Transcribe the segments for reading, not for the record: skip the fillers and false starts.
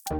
Here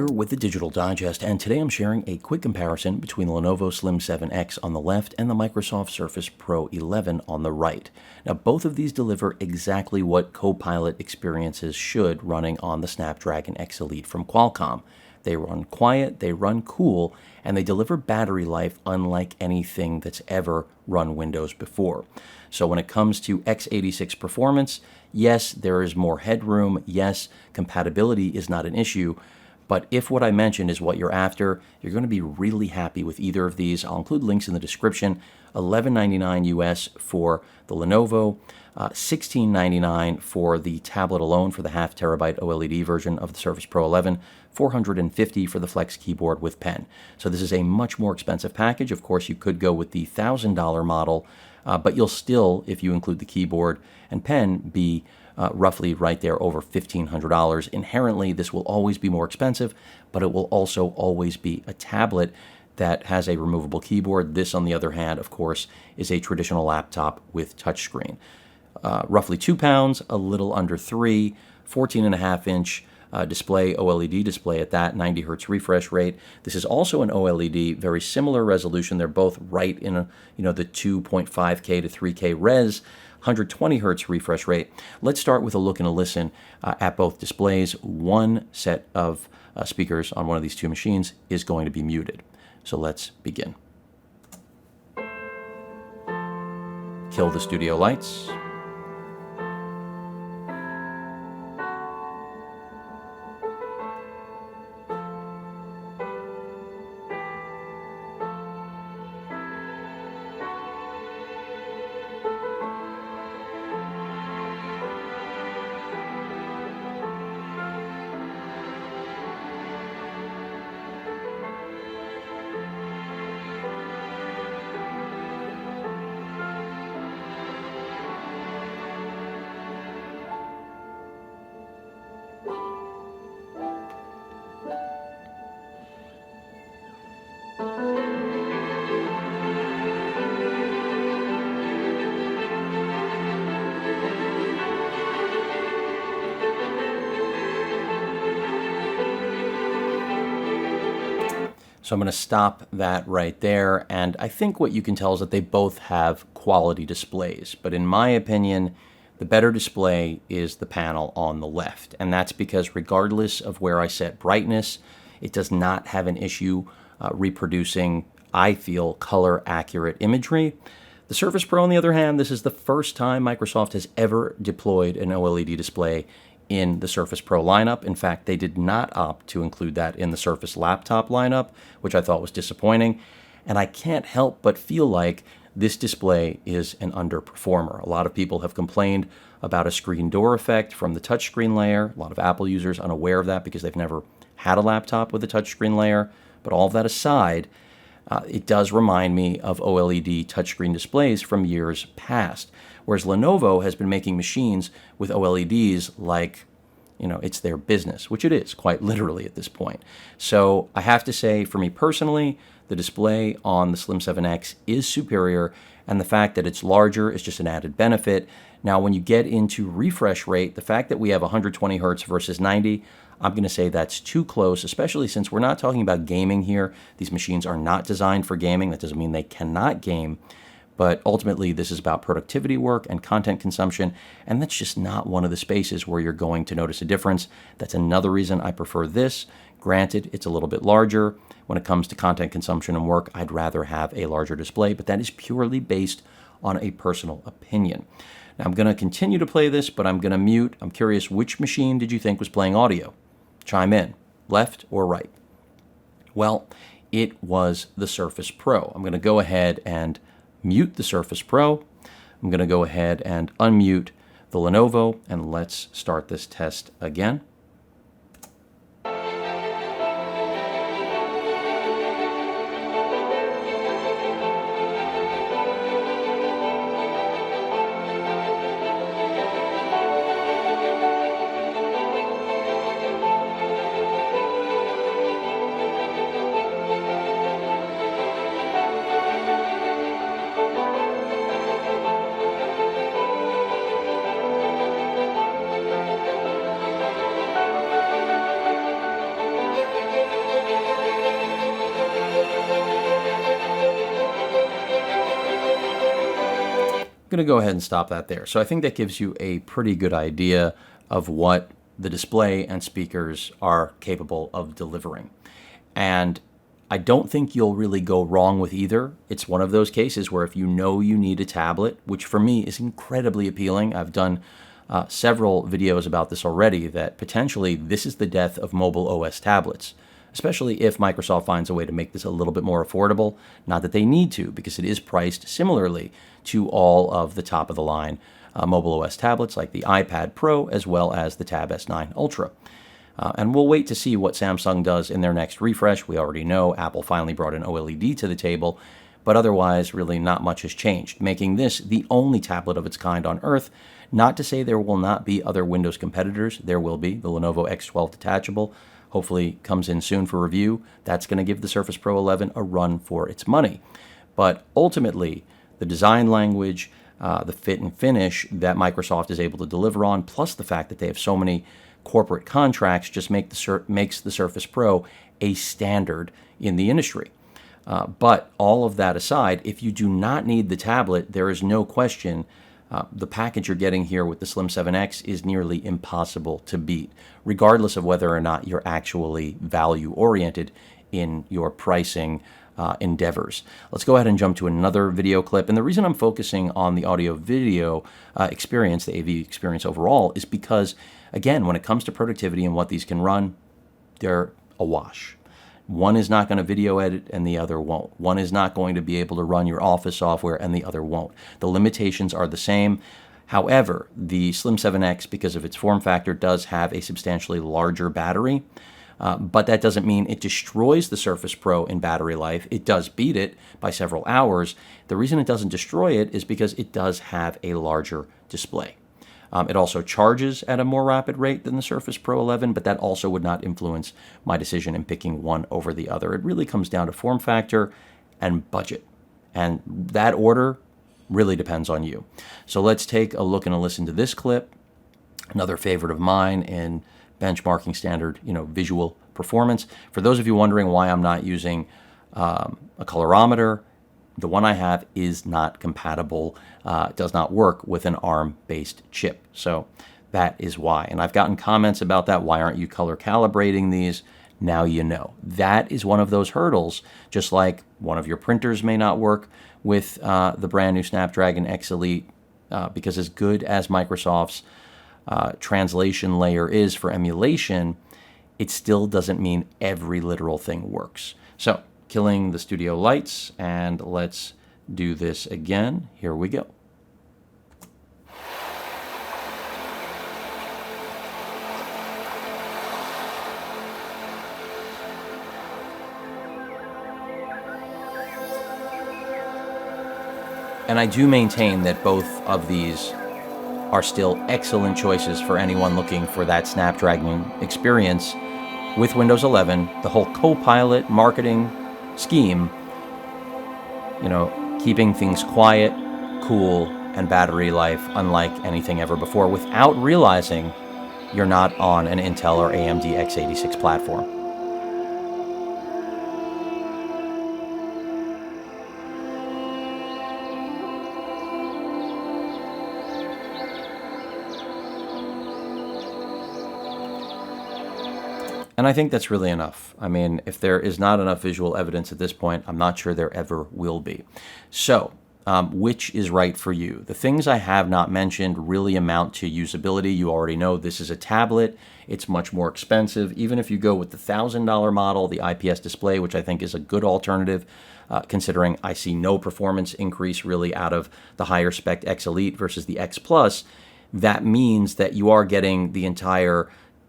with the Digital Digest, and today I'm sharing a quick comparison between the Lenovo Slim 7X on the left and the Microsoft Surface Pro 11 on the right. Now, both of these deliver exactly what Copilot experiences should running on the Snapdragon X Elite from Qualcomm. They run quiet, they run cool, and they deliver battery life unlike anything that's ever run Windows before. So when it comes to x86 performance, yes, there is more headroom. Yes, compatibility is not an issue. But if what I mentioned is what you're after, you're going to be really happy with either of these. I'll include links in the description. $11.99 US for the Lenovo, $16.99 for the tablet alone for the half terabyte OLED version of the Surface Pro 11, $450 for the Flex keyboard with pen. So this is a much more expensive package. Of course, you could go with the $1,000 model, but you'll still, if you include the keyboard and pen, be roughly right there over $1,500. Inherently, this will always be more expensive, but it will also always be a tablet that has a removable keyboard. This, on the other hand, of course, is a traditional laptop with touchscreen. Roughly 2 pounds, a little under 3, 14.5-inch display, OLED display at that, 90 hertz refresh rate. This is also an OLED, very similar resolution. They're both right in the 2.5K to 3K res, 120 hertz refresh rate. Let's start with a look and a listen at both displays. One set of speakers on one of these two machines is going to be muted. So let's begin. Kill the studio lights. So I'm going to stop that right there. And I think what you can tell is that they both have quality displays. But in my opinion, the better display is the panel on the left. And that's because regardless of where I set brightness, it does not have an issue reproducing, I feel, color accurate imagery. The Surface Pro, on the other hand, this is the first time Microsoft has ever deployed an OLED display in the Surface Pro lineup. In fact, they did not opt to include that in the Surface laptop lineup, which I thought was disappointing. And I can't help but feel like this display is an underperformer. A lot of people have complained about a screen door effect from the touchscreen layer. A lot of Apple users unaware of that because they've never had a laptop with a touchscreen layer. But all of that aside, it does remind me of OLED touchscreen displays from years past. Whereas Lenovo has been making machines with OLEDs like, it's their business, which it is, quite literally at this point. So I have to say, for me personally, the display on the Slim 7X is superior, and the fact that it's larger is just an added benefit. Now, when you get into refresh rate, the fact that we have 120 hertz versus 90, I'm going to say that's too close, especially since we're not talking about gaming here. These machines are not designed for gaming. That doesn't mean they cannot game. But ultimately, this is about productivity work and content consumption, and that's just not one of the spaces where you're going to notice a difference. That's another reason I prefer this. Granted, it's a little bit larger. When it comes to content consumption and work, I'd rather have a larger display, but that is purely based on a personal opinion. Now, I'm going to continue to play this, but I'm going to mute. I'm curious, which machine did you think was playing audio? Chime in, left or right? Well, it was the Surface Pro. I'm going to go ahead and mute the Surface Pro. I'm going to go ahead and unmute the Lenovo, and let's start this test again. going to go ahead and stop that there. So I think that gives you a pretty good idea of what the display and speakers are capable of delivering. And I don't think you'll really go wrong with either. It's one of those cases where if you know you need a tablet, which for me is incredibly appealing. I've done several videos about this already, that potentially this is the death of mobile OS tablets, especially if Microsoft finds a way to make this a little bit more affordable. Not that they need to, because it is priced similarly to all of the top of the line mobile OS tablets like the iPad Pro as well as the Tab S9 Ultra. And we'll wait to see what Samsung does in their next refresh. We already know Apple finally brought an OLED to the table, but otherwise really not much has changed, making this the only tablet of its kind on Earth. Not to say there will not be other Windows competitors. There will be. The Lenovo X12 detachable hopefully comes in soon for review. That's going to give the Surface Pro 11 a run for its money. But ultimately, the design language, the fit and finish that Microsoft is able to deliver on, plus the fact that they have so many corporate contracts, just makes the Surface Pro a standard in the industry. But all of that aside, if you do not need the tablet, there is no question the package you're getting here with the Slim 7X is nearly impossible to beat, regardless of whether or not you're actually value-oriented in your pricing endeavors. Let's go ahead and jump to another video clip. And the reason I'm focusing on the audio-video experience, the AV experience overall, is because, again, when it comes to productivity and what these can run, they're a wash. One is not going to video edit and the other won't. One is not going to be able to run your Office software and the other won't. The limitations are the same. However, the Slim 7X, because of its form factor, does have a substantially larger battery. But that doesn't mean it destroys the Surface Pro in battery life. It does beat it by several hours. The reason it doesn't destroy it is because it does have a larger display. It also charges at a more rapid rate than the Surface Pro 11, but that also would not influence my decision in picking one over the other. It really comes down to form factor and budget. And that order really depends on you. So let's take a look and a listen to this clip, another favorite of mine in benchmarking standard, visual performance. For those of you wondering why I'm not using a colorimeter, the one I have is not compatible, does not work with an ARM-based chip. So that is why. And I've gotten comments about that. Why aren't you color calibrating these? Now you know. That is one of those hurdles, just like one of your printers may not work with the brand new Snapdragon X Elite, because as good as Microsoft's translation layer is for emulation, it still doesn't mean every literal thing works. So, killing the studio lights, and let's do this again. Here we go. And I do maintain that both of these are still excellent choices for anyone looking for that Snapdragon experience with Windows 11. The whole Copilot marketing scheme, keeping things quiet, cool, and battery life unlike anything ever before, without realizing you're not on an Intel or AMD x86 platform. And I think that's really enough. I mean, if there is not enough visual evidence at this point, I'm not sure there ever will be. So, which is right for you? The things I have not mentioned really amount to usability. You already know this is a tablet. It's much more expensive. Even if you go with the $1,000 model, the IPS display, which I think is a good alternative, considering I see no performance increase really out of the higher spec X Elite versus the X Plus, that means that you are getting the entire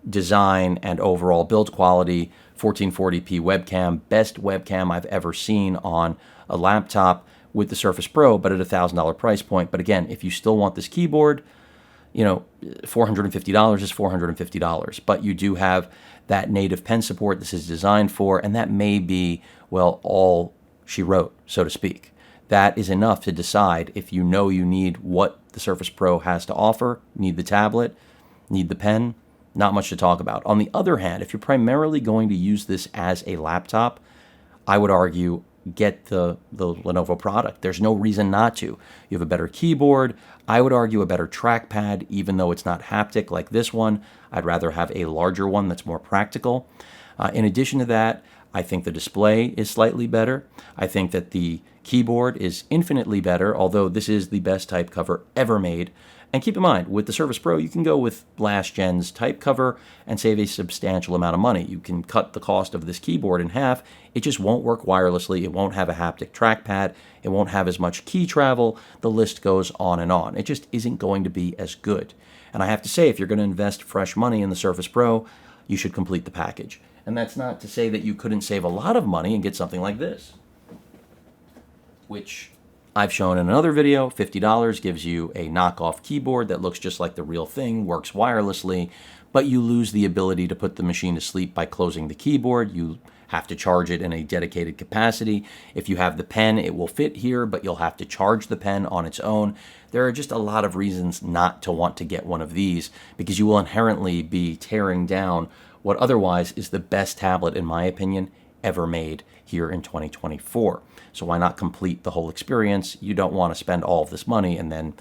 design and overall build quality, 1440p webcam, best webcam I've ever seen on a laptop with the Surface Pro, but at a $1,000 price point. But again, if you still want this keyboard, $450 is $450. But you do have that native pen support this is designed for, and that may be, all she wrote, so to speak. That is enough to decide if you need what the Surface Pro has to offer, need the tablet, need the pen. Not much to talk about. On the other hand, if you're primarily going to use this as a laptop, I would argue get the Lenovo product. There's no reason not to. You have a better keyboard. I would argue a better trackpad, even though it's not haptic like this one. I'd rather have a larger one that's more practical. In addition to that, I think the display is slightly better. I think that the keyboard is infinitely better, although this is the best type cover ever made. And keep in mind, with the Surface Pro, you can go with last gen's type cover and save a substantial amount of money. You can cut the cost of this keyboard in half. It just won't work wirelessly. It won't have a haptic trackpad. It won't have as much key travel. The list goes on and on. It just isn't going to be as good. And I have to say, if you're going to invest fresh money in the Surface Pro, you should complete the package. And that's not to say that you couldn't save a lot of money and get something like this, which I've shown in another video. $50 gives you a knockoff keyboard that looks just like the real thing, works wirelessly, but you lose the ability to put the machine to sleep by closing the keyboard. You have to charge it in a dedicated capacity. If you have the pen, it will fit here, but you'll have to charge the pen on its own. There are just a lot of reasons not to want to get one of these, because you will inherently be tearing down what otherwise is the best tablet, in my opinion, ever made here in 2024. So why not complete the whole experience? You don't want to spend all of this money and then,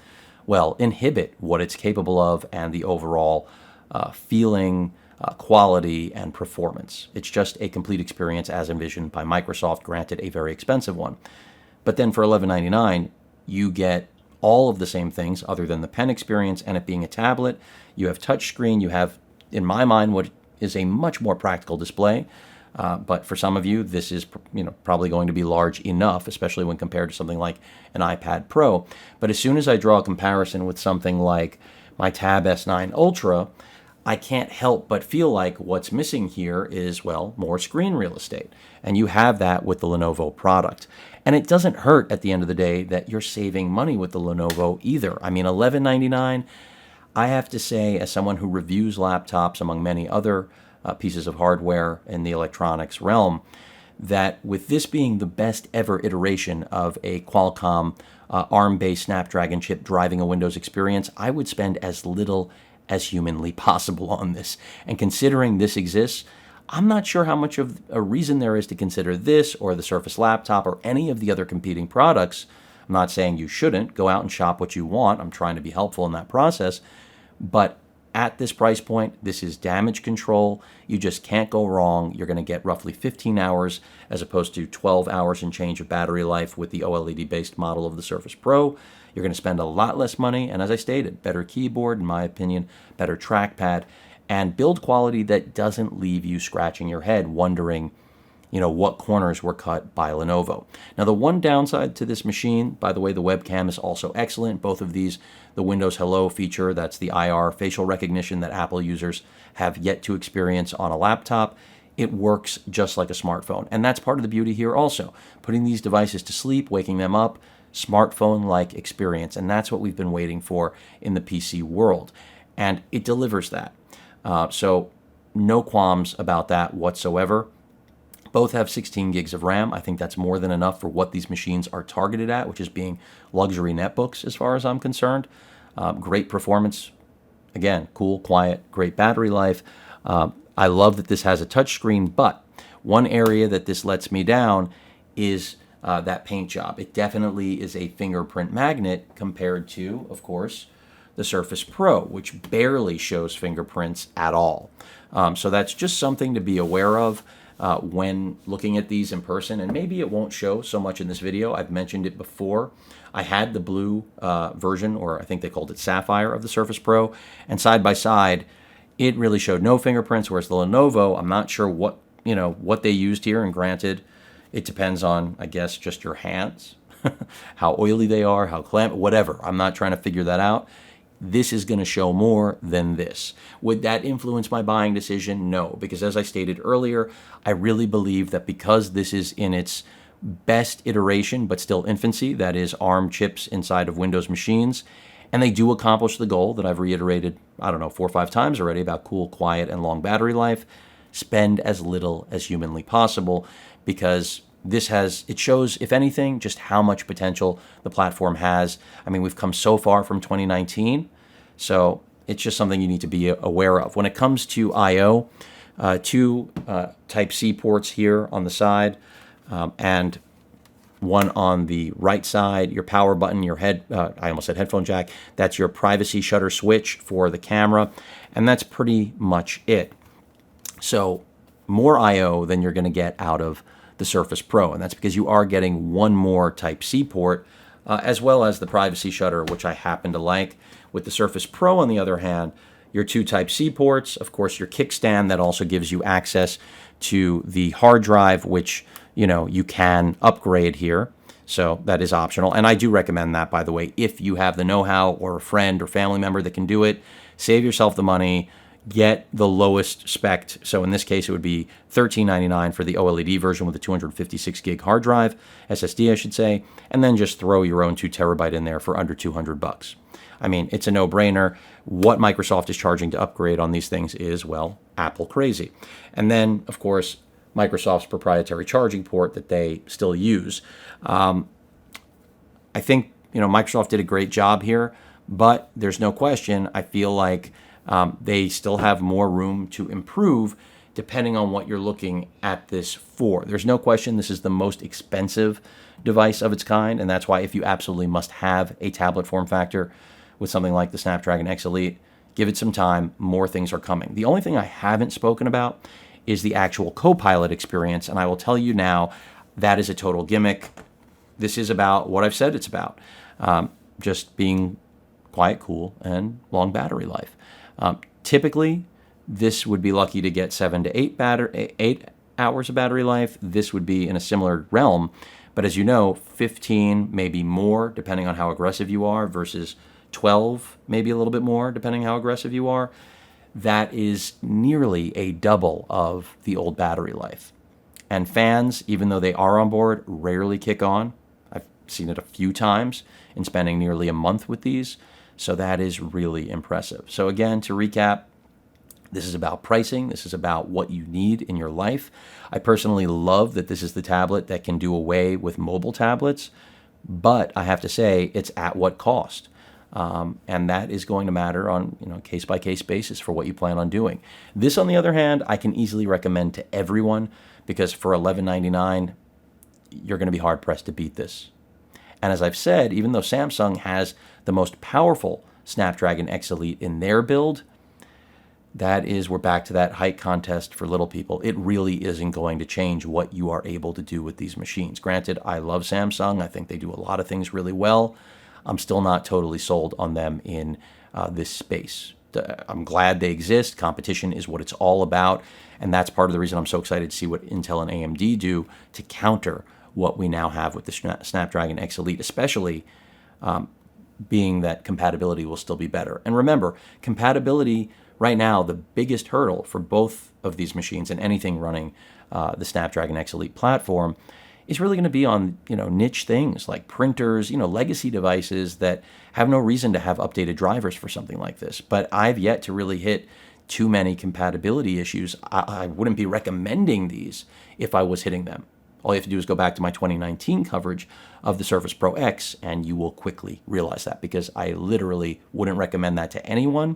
well, inhibit what it's capable of and the overall feeling, quality, and performance. It's just a complete experience as envisioned by Microsoft, granted a very expensive one. But then for $11.99, you get all of the same things other than the pen experience and it being a tablet. You have touchscreen. You have, in my mind, what is a much more practical display. But for some of you, this is probably going to be large enough, especially when compared to something like an iPad Pro. But as soon as I draw a comparison with something like my Tab S9 Ultra, I can't help but feel like what's missing here is, well, more screen real estate. And you have that with the Lenovo product. And it doesn't hurt at the end of the day that you're saving money with the Lenovo either. I mean, $11.99, I have to say, as someone who reviews laptops among many other pieces of hardware in the electronics realm, that with this being the best ever iteration of a Qualcomm ARM-based Snapdragon chip driving a Windows experience, I would spend as little as humanly possible on this. And considering this exists, I'm not sure how much of a reason there is to consider this or the Surface Laptop or any of the other competing products. I'm not saying you shouldn't. Go out and shop what you want. I'm trying to be helpful in that process. But at this price point, this is damage control. You just can't go wrong. You're going to get roughly 15 hours as opposed to 12 hours and change of battery life with the OLED-based model of the Surface Pro. You're going to spend a lot less money, and as I stated, better keyboard, in my opinion, better trackpad, and build quality that doesn't leave you scratching your head wondering, what corners were cut by Lenovo. Now, the one downside to this machine, by the way, the webcam is also excellent. Both of these, the Windows Hello feature, that's the IR facial recognition that Apple users have yet to experience on a laptop, it works just like a smartphone. And that's part of the beauty here also. Putting these devices to sleep, waking them up, smartphone-like experience. And that's what we've been waiting for in the PC world. And it delivers that. So no qualms about that whatsoever. Both have 16 gigs of RAM. I think that's more than enough for what these machines are targeted at, which is being luxury netbooks as far as I'm concerned. Great performance. Again, cool, quiet, great battery life. I love that this has a touchscreen, but one area that this lets me down is that paint job. It definitely is a fingerprint magnet compared to, of course, the Surface Pro, which barely shows fingerprints at all. So that's just something to be aware of when looking at these in person, and maybe it won't show so much in this video. I've mentioned it before. I had the blue version, or I think they called it Sapphire, of the Surface Pro, and side by side, it really showed no fingerprints, whereas the Lenovo, I'm not sure what they used here, and granted, it depends on, I guess, just your hands, how oily they are, how clamp, whatever. I'm not trying to figure that out. This is going to show more than this. Would that influence my buying decision? No, because as I stated earlier, I really believe that because this is in its best iteration, but still infancy, that is ARM chips inside of Windows machines, and they do accomplish the goal that I've reiterated, 4 or 5 times already about cool, quiet, and long battery life, spend as little as humanly possible, because it shows, if anything, just how much potential the platform has. I mean, we've come so far from 2019, so it's just something you need to be aware of. When it comes to I/O, 2 Type-C ports here on the side, and one on the right side, your power button, your I almost said headphone jack. That's your privacy shutter switch for the camera. And that's pretty much it. So more I/O than you're going to get out of the Surface Pro. And that's because you are getting one more Type-C port, as well as the privacy shutter, which I happen to like. With the Surface Pro, on the other hand, your two Type-C ports, of course, your kickstand that also gives you access to the hard drive, which you can upgrade here. So that is optional. And I do recommend that, by the way, if you have the know-how or a friend or family member that can do it, save yourself the money, get the lowest spec. So in this case, it would be $13.99 for the OLED version with a 256 gig hard drive, SSD, I should say, and then just throw your own 2 terabyte in there for under $200. I mean, it's a no-brainer. What Microsoft is charging to upgrade on these things is, well, Apple crazy. And then, of course, Microsoft's proprietary charging port that they still use. I think Microsoft did a great job here, but there's no question. I feel like they still have more room to improve depending on what you're looking at this for. There's no question this is the most expensive device of its kind, and that's why if you absolutely must have a tablet form factor with something like the Snapdragon X Elite, give it some time. More things are coming. The only thing I haven't spoken about is the actual Copilot experience, and I will tell you now, that is a total gimmick. This is about what I've said it's about, just being quiet, cool, and long battery life. Typically, this would be lucky to get 7 to 8 hours of battery life. This would be in a similar realm, but as you know, 15, maybe more, depending on how aggressive you are, versus 12, maybe a little bit more, depending how aggressive you are. That is nearly a double of the old battery life. And fans, even though they are on board, rarely kick on. I've seen it a few times in spending nearly a month with these. So that is really impressive. So again, to recap, this is about pricing. This is about what you need in your life. I personally love that this is the tablet that can do away with mobile tablets, but I have to say it's at what cost? And that is going to matter on case-by-case basis for what you plan on doing. This, on the other hand, I can easily recommend to everyone because for $11.99, you're going to be hard-pressed to beat this. And as I've said, even though Samsung has the most powerful Snapdragon X Elite in their build, we're back to that height contest for little people. It really isn't going to change what you are able to do with these machines. Granted, I love Samsung. I think they do a lot of things really well. I'm still not totally sold on them in this space. I'm glad they exist. Competition is what it's all about. And that's part of the reason I'm so excited to see what Intel and AMD do to counter what we now have with the Snapdragon X Elite, especially being that compatibility will still be better. And remember, compatibility right now, the biggest hurdle for both of these machines and anything running the Snapdragon X Elite platform is really going to be on niche things like printers, legacy devices that have no reason to have updated drivers for something like this. But I've yet to really hit too many compatibility issues. I wouldn't be recommending these if I was hitting them. All you have to do is go back to my 2019 coverage of the Surface Pro X, and you will quickly realize that, because I literally wouldn't recommend that to anyone.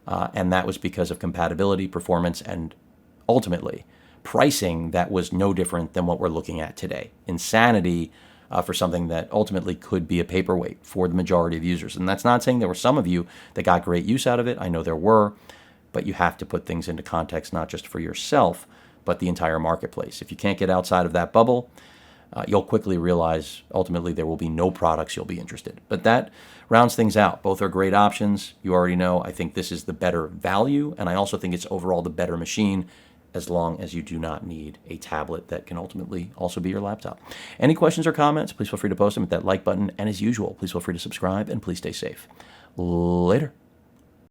And that was because of compatibility, performance, and ultimately pricing that was no different than what we're looking at today. Insanity for something that ultimately could be a paperweight for the majority of users. And that's not saying there were some of you that got great use out of it. I know there were, but you have to put things into context, not just for yourself, but the entire marketplace. If you can't get outside of that bubble, you'll quickly realize ultimately there will be no products you'll be interested. But that rounds things out. Both are great options. You already know I think this is the better value, and I also think it's overall the better machine, as long as you do not need a tablet that can ultimately also be your laptop. Any questions or comments, please feel free to post them at that like button. And as usual, please feel free to subscribe, and please stay safe. Later.